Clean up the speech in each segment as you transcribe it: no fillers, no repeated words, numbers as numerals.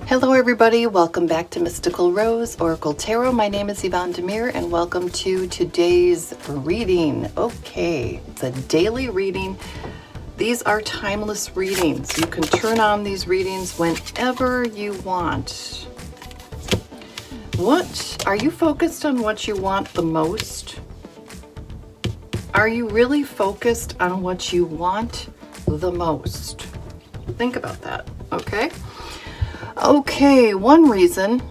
Hello everybody, welcome back to Mystical Rose Oracle Tarot. My name is Yvonne Demir and welcome to today's reading. Okay, it's a daily reading. These are timeless readings. You can turn on these readings whenever you want. What are you focused on? What you want the most? Are you really focused on what you want the most? Think about that, okay? Okay, one reason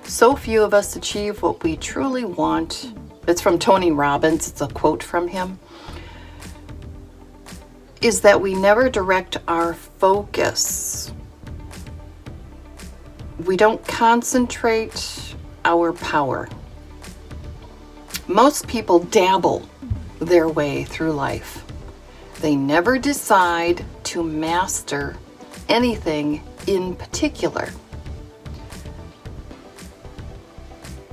so few of us achieve what we truly want. It's from Tony Robbins, it's a quote from him. Is that we never direct our focus. We don't concentrate our power. Most people dabble their way through life. They never decide to master anything in particular.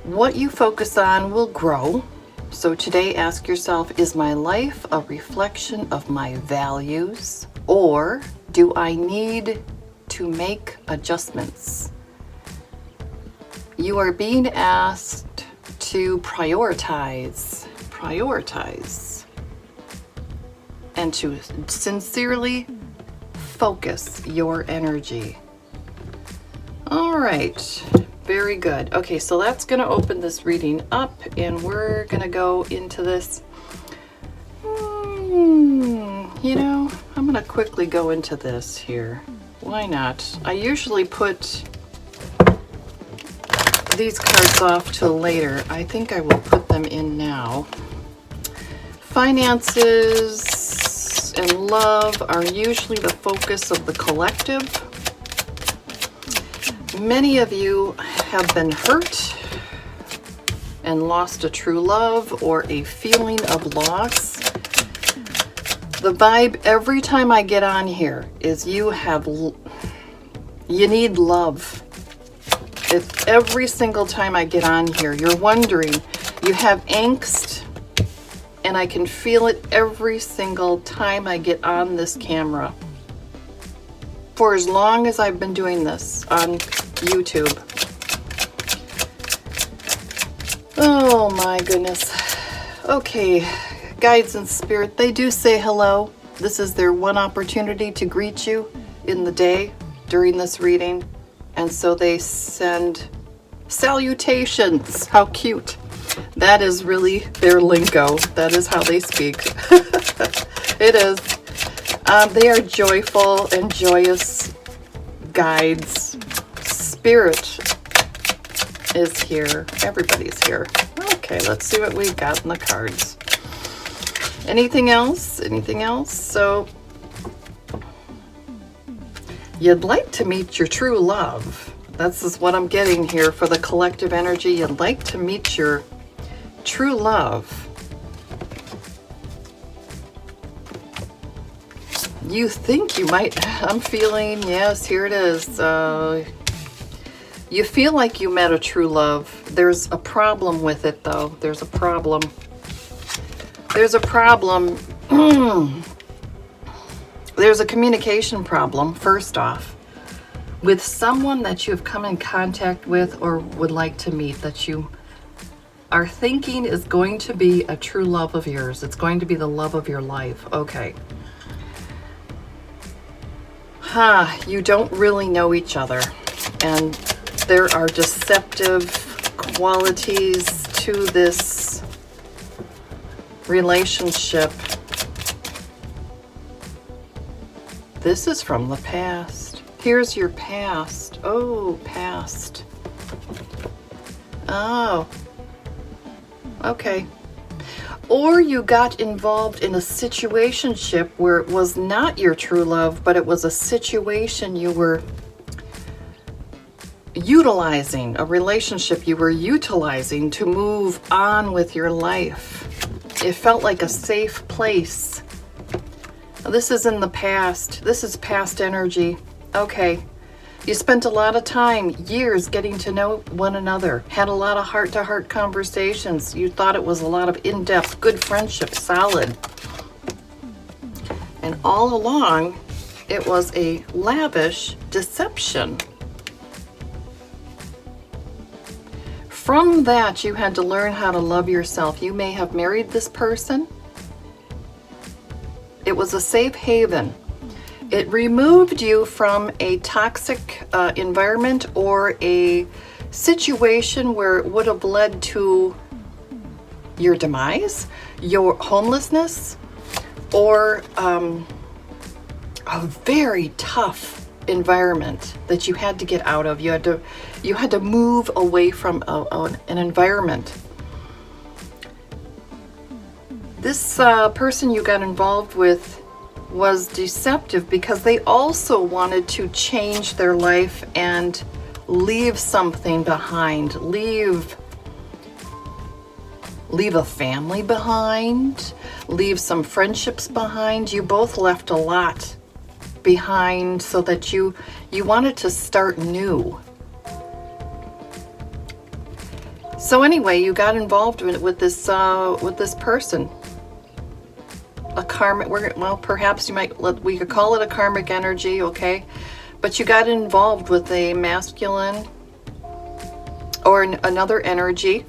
What you focus on will grow. So today ask yourself, is my life a reflection of my values, or do I need to make adjustments? You are being asked to prioritize, and to sincerely focus your energy. All right, very good. Okay, so that's going to open this reading up, and we're going to go into this. You know, I'm going to quickly go into this here. Why not? I usually put these cards off till later. I think I will put them in now. Finances and love are usually the focus of the collective. Many of you have been hurt and lost a true love or a feeling of loss. The vibe every time I get on here is you need love. If every single time I get on here, you're wondering, you have angst, and I can feel it every single time I get on this camera. For as long as I've been doing this on YouTube. Oh my goodness. Okay, guides and spirit, they do say hello. This is their one opportunity to greet you in the day during this reading. And so they send salutations. How cute. That is really their lingo. That is how they speak. It is. They are joyful and joyous guides. Spirit is here. Everybody's here. Okay, let's see what we've got in the cards. Anything else? Anything else? So, you'd like to meet your true love. This is what I'm getting here for the collective energy. You'd like to meet your true love. You think you might, I'm feeling, yes, here it is. You feel like you met a true love. There's a problem with it though. There's a problem. There's a problem. There's a communication problem, first off, with someone that you've come in contact with or would like to meet, that you are thinking is going to be a true love of yours. It's going to be the love of your life. Okay. You don't really know each other, and there are deceptive qualities to this relationship. This is from the past. Here's your past. Oh, past. Oh. Okay. Or you got involved in a situationship where it was not your true love, but it was a situation you were utilizing, a relationship you were utilizing to move on with your life. It felt like a safe place. This is in the past. This is past energy. Okay. You spent a lot of time, years, getting to know one another, had a lot of heart-to-heart conversations. You thought it was a lot of in-depth, good friendship, solid. And all along, it was a lavish deception. From that, you had to learn how to love yourself. You may have married this person. It was a safe haven. It removed you from a toxic environment or a situation where it would have led to your demise, your homelessness, or a very tough environment that you had to get out of. You had to move away from an environment. This person you got involved with was deceptive because they also wanted to change their life and leave something behind, leave a family behind, leave some friendships behind. You both left a lot behind so that you wanted to start new. So anyway, you got involved with this person. A karmic, well, perhaps we could call it a karmic energy, okay? But you got involved with a masculine or another energy,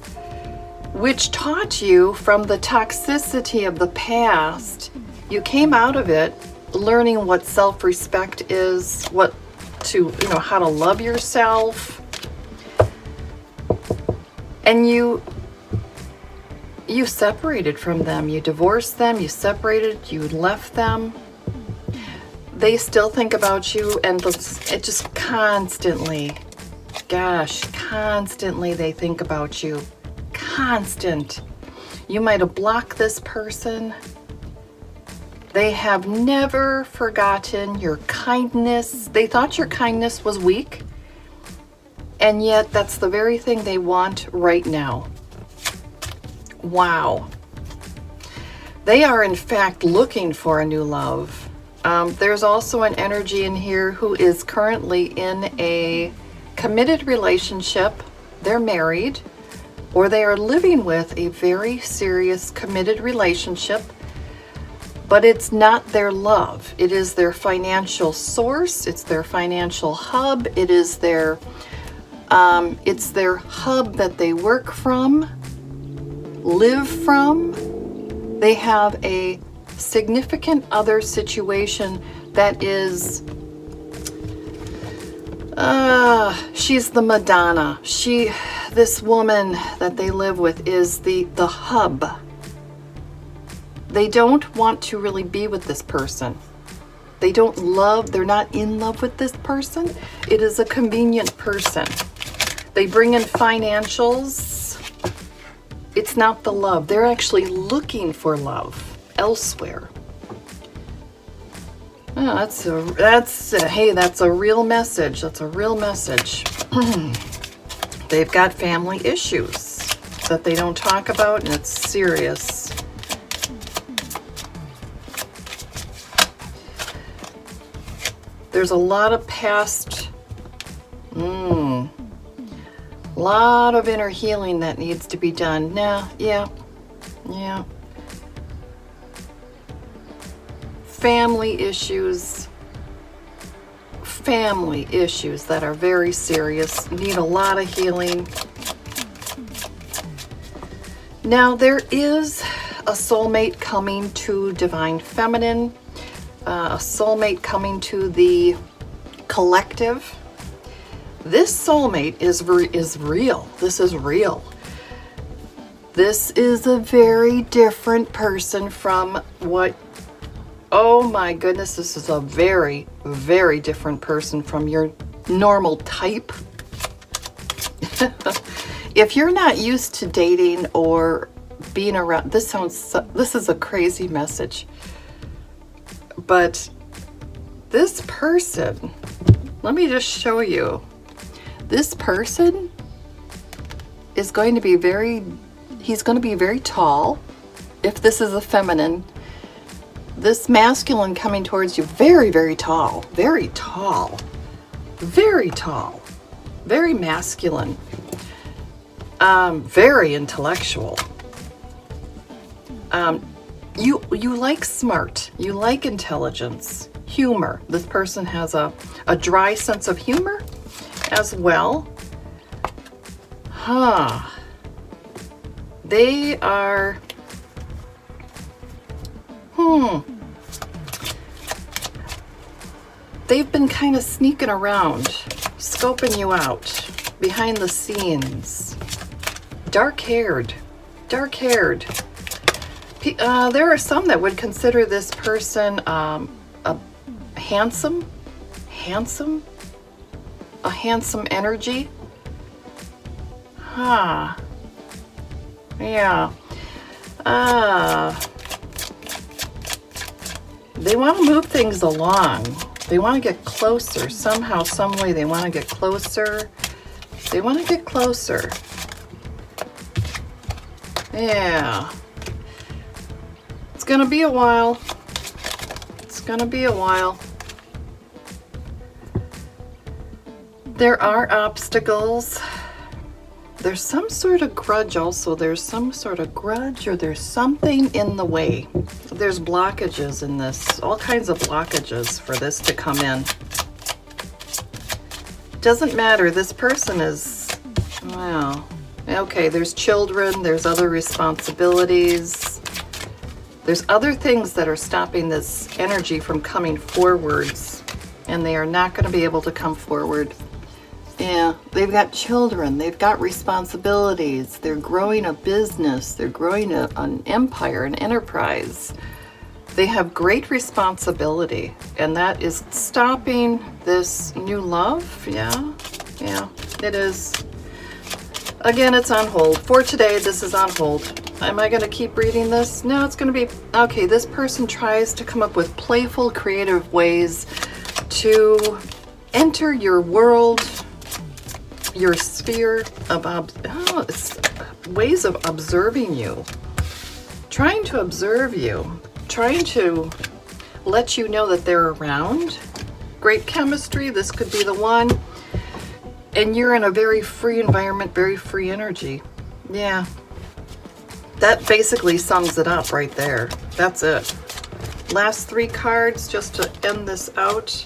which taught you from the toxicity of the past. You came out of it learning what self-respect is, how to love yourself. And you separated from them. You divorced them, you separated, you left them. They still think about you, and it just constantly they think about you. Constant. You might have blocked this person. They have never forgotten your kindness. They thought your kindness was weak, and yet that's the very thing they want right now. Wow. They are in fact looking for a new love. There's also an energy in here who is currently in a committed relationship. They're married, or they are living with a very serious committed relationship, but it's not their love. It is their financial source. It's their financial hub. It is it's their hub that they work from, live from. They have a significant other situation that is, she's the Madonna. This woman that they live with is the hub. They don't want to really be with this person. They're not in love with this person. It is a convenient person. They bring in financials. It's not the love. They're actually looking for love elsewhere. Oh, that's a real message. That's a real message. They've got family issues that they don't talk about, and it's serious. There's a lot of past, lot of inner healing that needs to be done. Yeah. Family issues that are very serious, need a lot of healing. Now, there is a soulmate coming to Divine Feminine, a soulmate coming to the collective. This soulmate is real. This is real. This is a very different person from what, oh my goodness, this is a very, very different person from your normal type. If you're not used to dating or being around, this is a crazy message. But this person, let me just show you. This person is going to be he's going to be very tall. If this is a feminine, this masculine coming towards you, very, very tall, very tall, very tall, very masculine, very intellectual. You like smart, you like intelligence, humor. This person has a dry sense of humor as well. They are, they've been kind of sneaking around, scoping you out, behind the scenes. Dark-haired. There are some that would consider this person a handsome energy. Yeah. They want to move things along. They want to get closer. Somehow, some way, they want to get closer. Yeah. It's gonna be a while. There are obstacles. There's some sort of grudge also. There's some sort of grudge, or there's something in the way. There's blockages in this, all kinds of blockages for this to come in. Doesn't matter. This person is, well, okay, there's children, there's other responsibilities. There's other things that are stopping this energy from coming forwards, and they are not going to be able to come forward. Yeah, they've got children, they've got responsibilities, they're growing a business, they're growing an empire, an enterprise. They have great responsibility, and that is stopping this new love. Yeah, it is. Again, it's on hold. For today, this is on hold. Am I going to keep reading this? No, it's going to be, okay, this person tries to come up with playful, creative ways to enter your world, your sphere of, it's ways of observing you. Trying to observe you. Trying to let you know that they're around. Great chemistry, this could be the one. And you're in a very free environment, very free energy. Yeah. That basically sums it up right there. That's it. Last three cards just to end this out.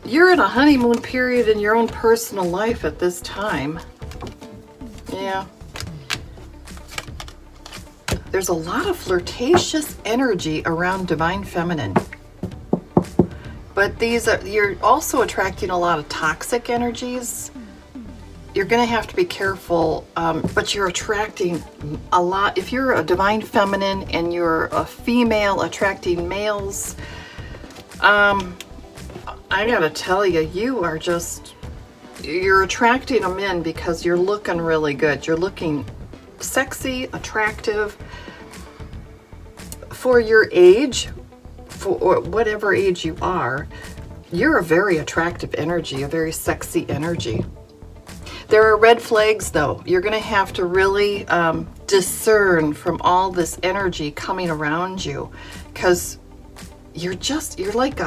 You're in a honeymoon period in your own personal life at this time. Yeah. There's a lot of flirtatious energy around Divine Feminine. But these are, you're also attracting a lot of toxic energies. You're going to have to be careful, but you're attracting a lot. If you're a Divine Feminine and you're a female attracting males, I gotta tell you, you're attracting them in because you're looking really good. You're looking sexy, attractive. For your age, for whatever age you are, you're a very attractive energy, a very sexy energy. There are red flags though. You're going to have to really discern from all this energy coming around you, because you're like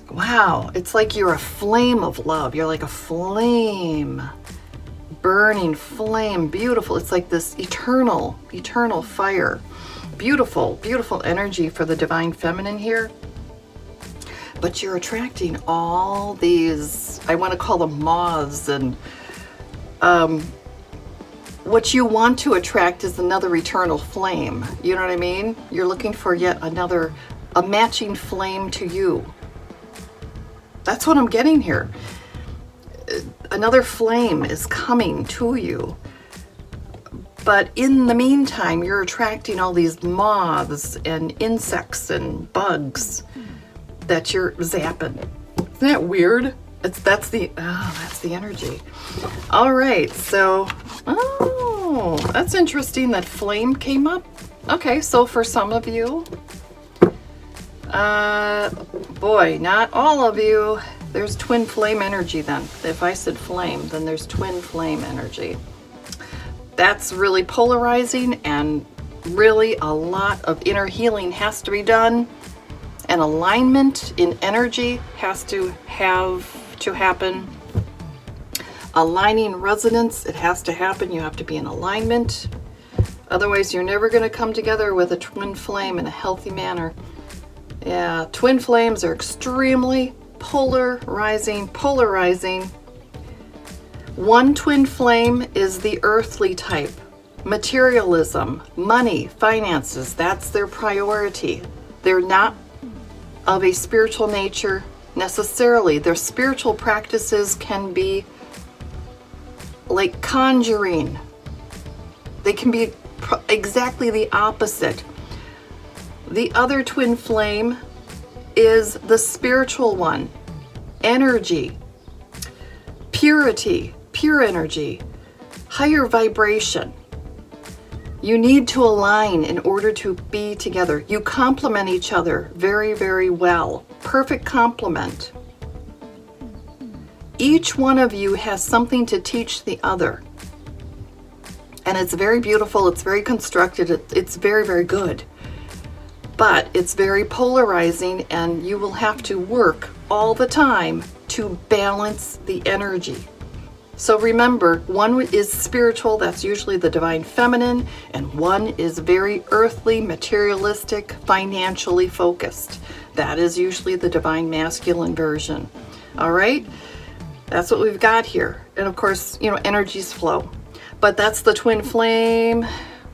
wow, it's like you're a flame of love. You're like a flame, burning flame, beautiful. It's like this eternal fire. Beautiful, beautiful energy for the Divine Feminine here. But you're attracting all these, I want to call them moths, and what you want to attract is another eternal flame. You know what I mean? You're looking for yet another, a matching flame to you. That's what I'm getting here. Another flame is coming to you. But in the meantime, you're attracting all these moths and insects and bugs that you're zapping. Isn't that weird? That's the energy. All right, so, that's interesting that flame came up. Okay, so for some of you, boy, not all of you, there's twin flame energy then. If I said flame, then there's twin flame energy. That's really polarizing, and really a lot of inner healing has to be done. An alignment in energy has to happen. Aligning resonance, it has to happen. You have to be in alignment. Otherwise, you're never going to come together with a twin flame in a healthy manner. Yeah, twin flames are extremely polarizing. One twin flame is the earthly type. Materialism, money, finances, that's their priority. They're not of a spiritual nature necessarily. Their spiritual practices can be like conjuring. They can be exactly the opposite. The other twin flame is the spiritual one. Energy, purity, pure energy, higher vibration. You need to align in order to be together. You complement each other very, very well. Perfect complement. Each one of you has something to teach the other. And it's very beautiful, it's very constructed, it's very, very good. But it's very polarizing, and you will have to work all the time to balance the energy. So remember, one is spiritual, that's usually the divine feminine, and one is very earthly, materialistic, financially focused. That is usually the divine masculine version. All right? That's what we've got here. And of course, energies flow. But that's the twin flame.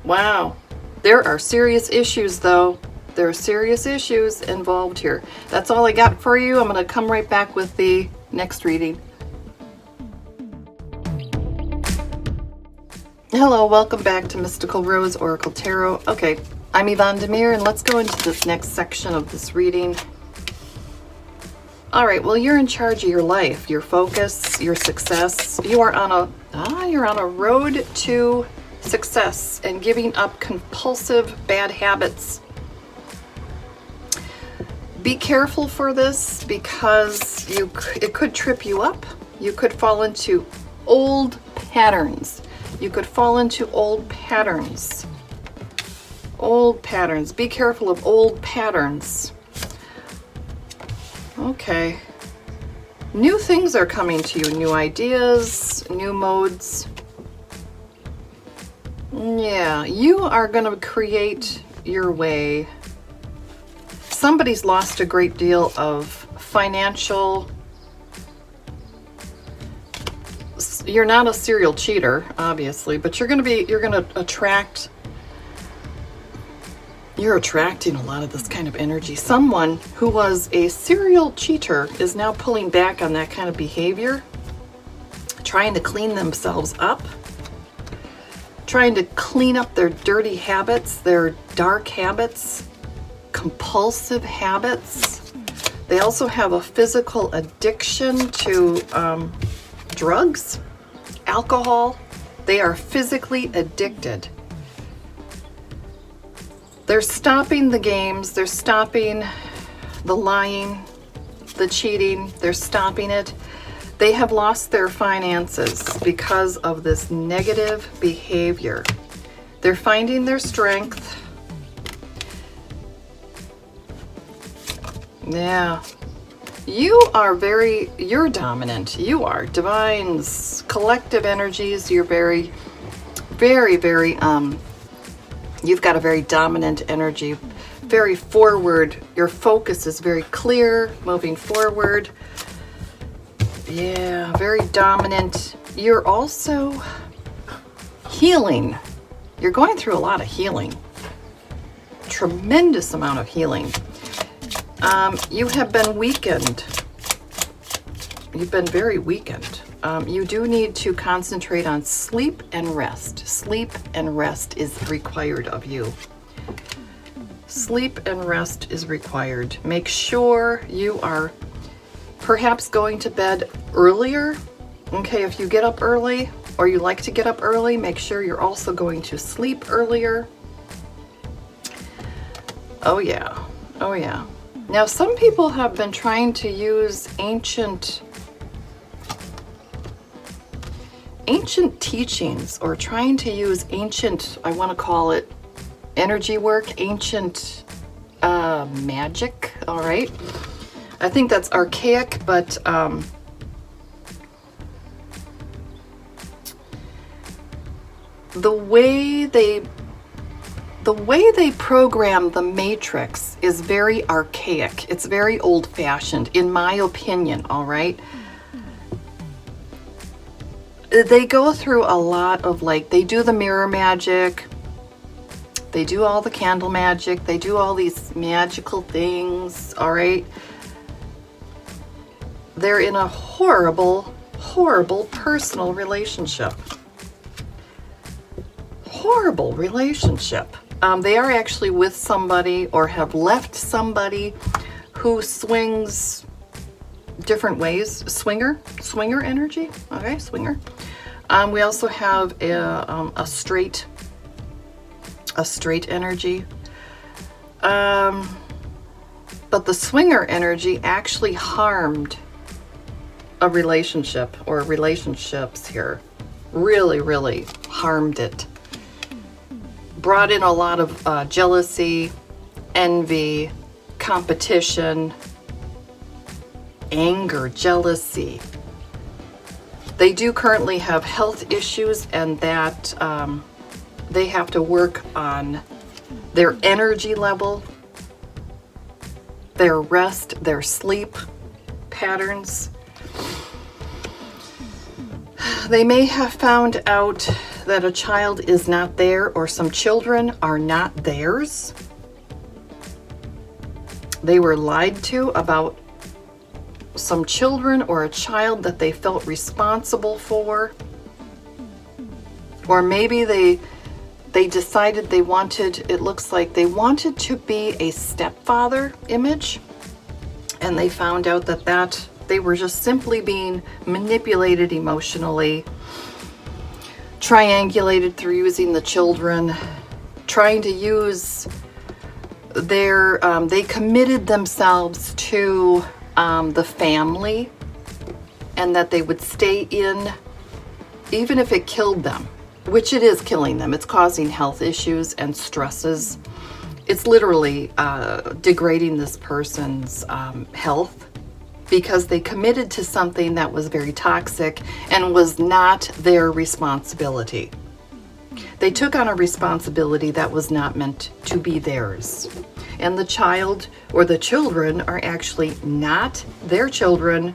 Wow. There are serious issues, though. There are serious issues involved here. That's all I got for you. I'm going to come right back with the next reading. Hello, welcome back to Mystical Rose Oracle Tarot. Okay, I'm Yvonne Demir, and let's go into this next section of this reading. All right, well, you're in charge of your life, your focus, your success. You are on a road to success and giving up compulsive bad habits. Be careful for this, because it could trip you up. You could fall into old patterns. You could fall into old patterns. Old patterns. Be careful of old patterns. Okay. New things are coming to you. New ideas, new modes. Yeah, you are going to create your way. Somebody's lost a great deal of financial. You're not a serial cheater, obviously, but you're attracting a lot of this kind of energy. Someone who was a serial cheater is now pulling back on that kind of behavior, trying to clean themselves up, trying to clean up their dirty habits, their dark habits, compulsive habits. They also have a physical addiction to drugs, alcohol. They are physically addicted. They're stopping the games. They're stopping the lying, the cheating. They're stopping it. They have lost their finances because of this negative behavior. They're finding their strength. Yeah. You're dominant. You are divines, collective energies. You're very, very, very, you've got a very dominant energy, very forward. Your focus is very clear, moving forward. Yeah, very dominant. You're also healing. You're going through a lot of healing. Tremendous amount of healing. You have been weakened. You've been very weakened. You do need to concentrate on sleep and rest. Sleep and rest is required of you. Sleep and rest is required. Make sure you are perhaps going to bed earlier. Okay, if you get up early or you like to get up early, make sure you're also going to sleep earlier. Oh yeah, oh yeah. Now, some people have been trying to use ancient teachings, or trying to use ancient, I want to call it energy work, ancient magic, all right? I think that's archaic, but the way they program the matrix is very archaic. It's very old-fashioned, in my opinion, all right? they go through a lot of, like, they do the mirror magic, they do all the candle magic, they do all these magical things, all right? They're in a horrible, horrible personal relationship. Horrible relationship. They are actually with somebody or have left somebody who swings different ways. Swinger energy. Okay, swinger. We also have a straight energy. But the swinger energy actually harmed a relationship or relationships here. Really, really harmed it. Brought in a lot of jealousy, envy, competition, anger, jealousy. They do currently have health issues, and that they have to work on their energy level, their rest, their sleep patterns. They may have found out that a child is not there, or some children are not theirs. They were lied to about some children or a child that they felt responsible for. Or maybe they decided they wanted, it looks like they wanted to be a stepfather image, and they found out that they were just simply being manipulated emotionally, triangulated through using the children, trying to use their, they committed themselves to the family, and that they would stay in even if it killed them, which it is killing them. It's causing health issues and stresses. It's literally degrading this person's health, because they committed to something that was very toxic and was not their responsibility. They took on a responsibility that was not meant to be theirs. And the child or the children are actually not their children.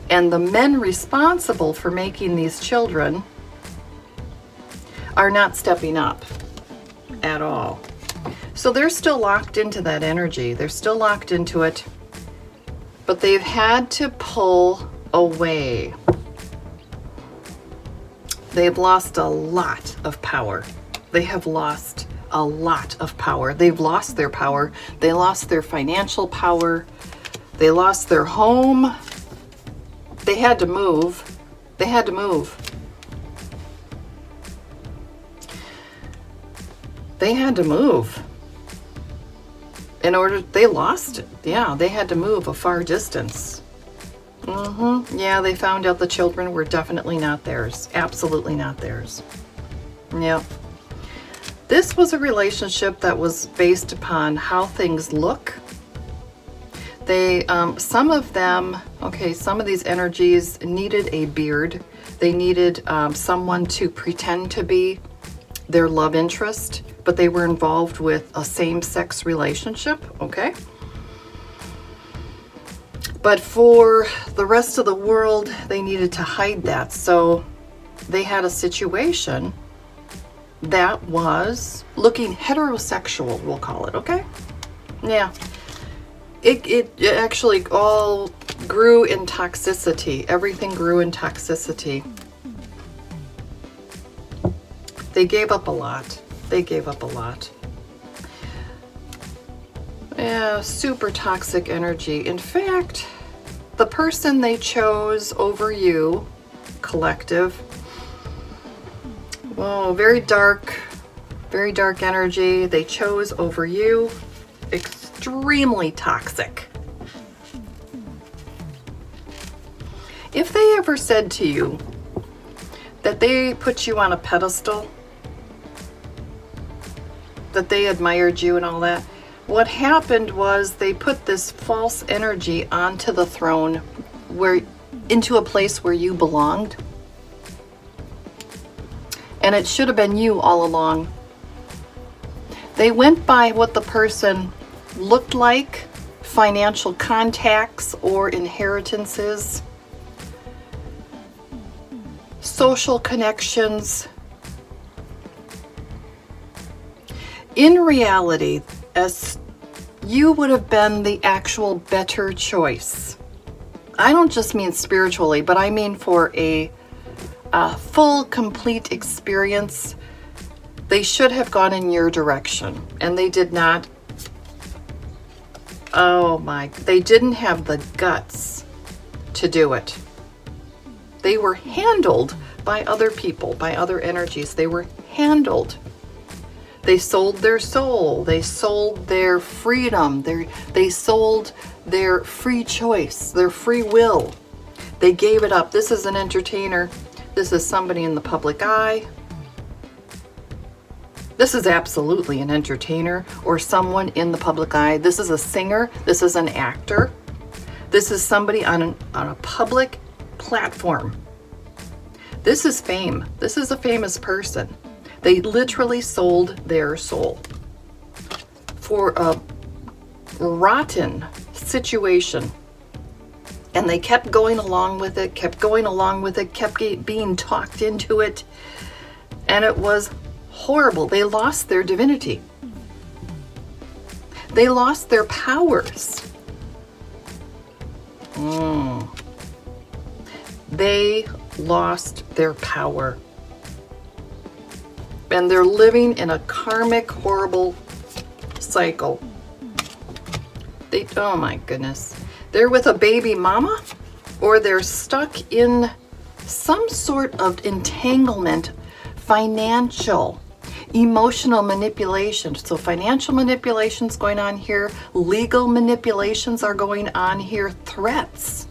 And the men responsible for making these children are not stepping up at all. So they're still locked into that energy. They're still locked into it. But they've had to pull away. They've lost a lot of power. They have lost a lot of power. They've lost their power. They lost their financial power. They lost their home. They had to move. They had to move. They had to move. They lost it. Yeah, they had to move a far distance. Yeah, they found out the children were definitely not theirs. Absolutely not theirs. Yeah. This was a relationship that was based upon how things look. They, some of them, okay, some of these energies needed a beard. They needed someone to pretend to be their love interest, but they were involved with a same-sex relationship, okay? But for the rest of the world, they needed to hide that. So they had a situation that was looking heterosexual, we'll call it, okay? Yeah. It actually all grew in toxicity. Everything grew in toxicity. They gave up a lot. They gave up a lot. Yeah, super toxic energy. In fact, the person they chose over you, collective, whoa, very dark energy. They chose over you, extremely toxic. If they ever said to you that they put you on a pedestal, that they admired you and all that, what happened was they put this false energy onto the throne, into a place where you belonged. And it should have been you all along. They went by what the person looked like, financial contacts or inheritances. social connections. In reality, as you would have been the actual better choice. I don't just mean spiritually, but I mean for a full, complete experience. They should have gone in your direction, and they did not. Oh my, they didn't have the guts to do it. They were handled by other people, by other energies. They were handled. They sold their soul. They sold their freedom. They sold their free choice, their free will. They gave it up. This is an entertainer. This is somebody in the public eye. This is absolutely an entertainer or someone in the public eye. This is a singer. This is an actor. This is somebody on a public platform. This is fame. This is a famous person. They literally sold their soul for a rotten situation. And they kept going along with it, kept being talked into it. And it was horrible. They lost their divinity. They lost their powers. They lost their power. And they're living in a karmic, horrible cycle. Oh my goodness. They're with a baby mama, or they're stuck in some sort of entanglement, financial, emotional manipulation. So financial manipulations going on here, legal manipulations are going on here, threats,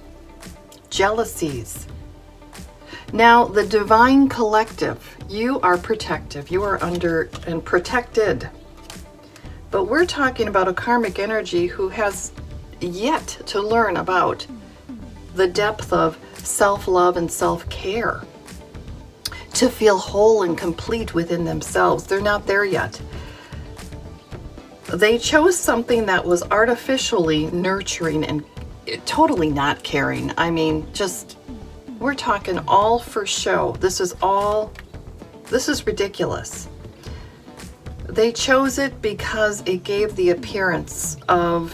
jealousies. Now, the divine collective, you are protective. You are under and protected. But we're talking about a karmic energy who has yet to learn about the depth of self-love and self-care, to feel whole and complete within themselves. They're not there yet. They chose something that was artificially nurturing and totally not caring. I mean, just, we're talking all for show. This is ridiculous. They chose it because it gave the appearance of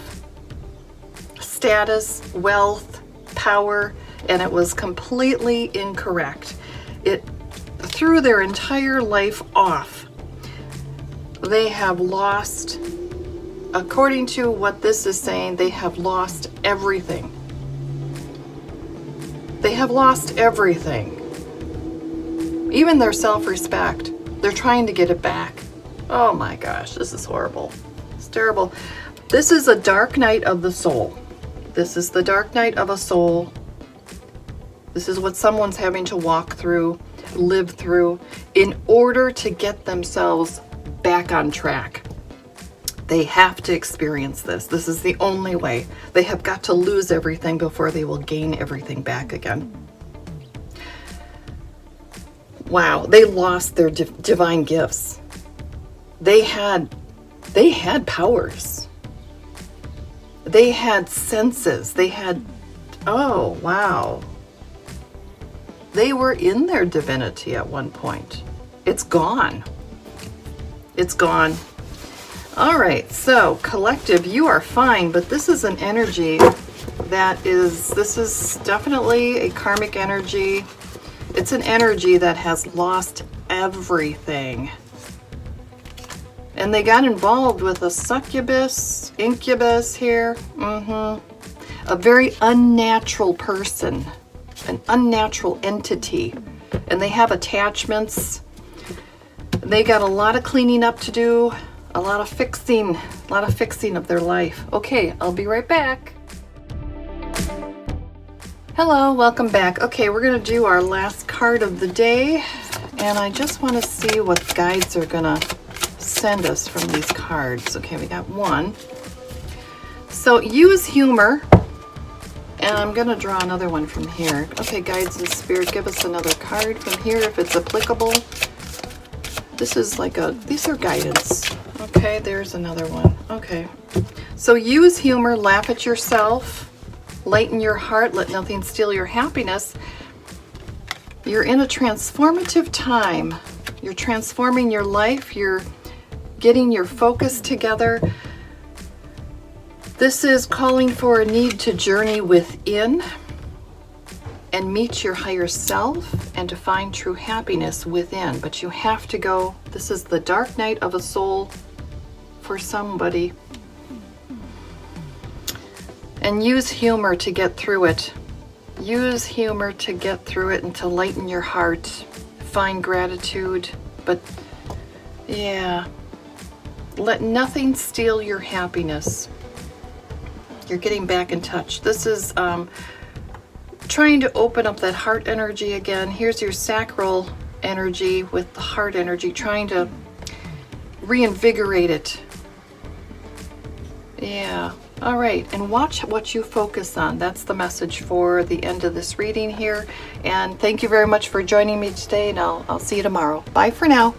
status, wealth, power, and it was completely incorrect. It threw their entire life off. They have lost, according to what this is saying, they have lost everything. They have lost everything. Even their self-respect. They're trying to get it back. Oh my gosh, this is horrible. It's terrible. This is a dark night of the soul. This is the dark night of a soul. This is what someone's having to walk through, live through, in order to get themselves back on track. They have to experience this. This is the only way. They have got to lose everything before they will gain everything back again. Wow, they lost their divine gifts. They had powers. They had senses. They had, oh wow. They were in their divinity at one point. It's gone. It's gone. All right, so collective, you are fine, but this is an energy this is definitely a karmic energy. It's an energy that has lost everything. And they got involved with a succubus, incubus here. A very unnatural person, an unnatural entity. And they have attachments. They got a lot of cleaning up to do, a lot of fixing of their life. Okay, I'll be right back. Hello, welcome back. Okay, we're gonna do our last card of the day. And I just wanna see what guides are gonna send us from these cards. Okay, we got one. So use humor. And I'm gonna draw another one from here. Okay, guides and spirit, give us another card from here if it's applicable. This is like these are guidance. Okay, there's another one. Okay. So use humor, laugh at yourself, lighten your heart, let nothing steal your happiness. You're in a transformative time. You're transforming your life. You're getting your focus together. This is calling for a need to journey within and meet your higher self and to find true happiness within. But you have to go. This is the dark night of a soul for somebody. And use humor to get through it. Use humor to get through it and to lighten your heart. Find gratitude. But yeah, let nothing steal your happiness. You're getting back in touch. This is trying to open up that heart energy again. Here's your sacral energy with the heart energy, trying to reinvigorate it. Yeah. All right. And watch what you focus on. That's the message for the end of this reading here. And thank you very much for joining me today. And I'll see you tomorrow. Bye for now.